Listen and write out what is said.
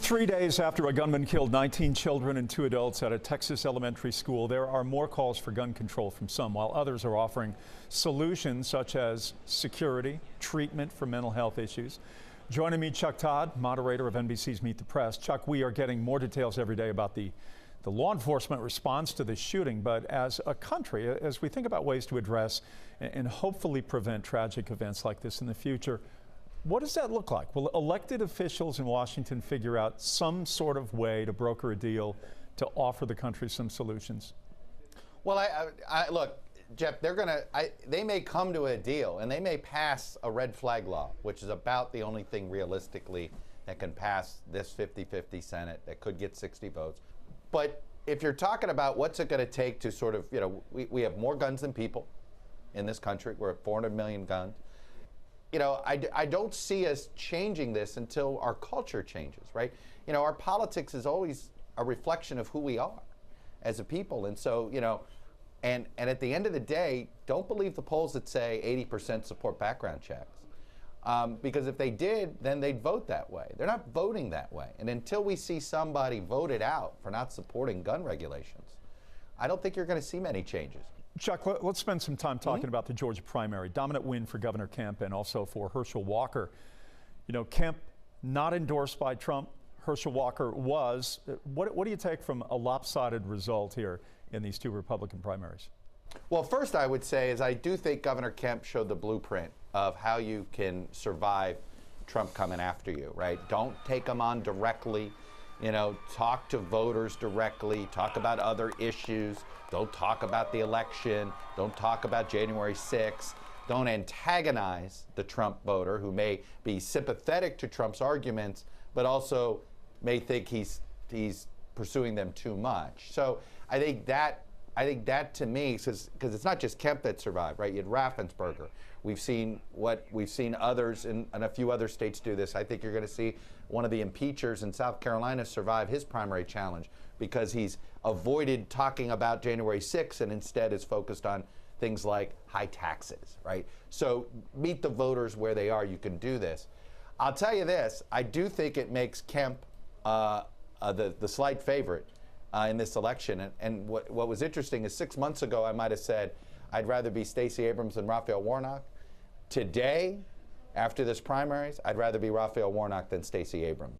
3 days after a gunman killed 19 children and 2 adults at a Texas elementary school, there are more calls for gun control from some, while others are offering solutions such as security, treatment for mental health issues. Joining me, Chuck Todd, moderator of NBC's Meet the Press. Chuck, we are getting more details every day about the law enforcement response to this shooting, but as a country, as we think about ways to address and hopefully prevent tragic events like this in the future, what does that look like? Will elected officials in Washington figure out some sort of way to broker a deal to offer the country some solutions? Well, look, Jeff, they may come to a deal and they may pass a red flag law, which is about the only thing realistically that can pass this 50-50 Senate that could get 60 votes. But if you're talking about what's it going to take to sort of, we have more guns than people in this country. We're at 400 million guns. I don't see us changing this until our culture changes, right? Our politics is always a reflection of who we are as a people. And so, and at the end of the day, don't believe the polls that say 80% support background checks. Because if they did, then they'd vote that way. They're not voting that way. And until we see somebody voted out for not supporting gun regulations, I don't think you're going to see many changes. Chuck, let's spend some time talking about the Georgia primary. Dominant win for Governor Kemp and also for Herschel Walker. Kemp not endorsed by Trump. Herschel Walker was. What do you take from a lopsided result here in these two Republican primaries? Well, first I would say is I do think Governor Kemp showed the blueprint of how you can survive Trump coming after you, right? Don't take him on directly. Talk to voters directly, talk about other issues. Don't talk about the election. Don't talk about January 6th. Don't antagonize the Trump voter who may be sympathetic to Trump's arguments, but also may think he's pursuing them too much. So I think that to me, because it's not just Kemp that survived, right? You had Raffensperger. We've seen others in a few other states do this. I think you're going to see one of the impeachers in South Carolina survive his primary challenge because he's avoided talking about January 6th and instead is focused on things like high taxes, right? So meet the voters where they are. You can do this. I'll tell you this. I do think it makes Kemp the slight favorite in this election. And what was interesting is 6 months ago, I might have said, I'd rather be Stacey Abrams than Raphael Warnock. Today, after this primaries, I'd rather be Raphael Warnock than Stacey Abrams.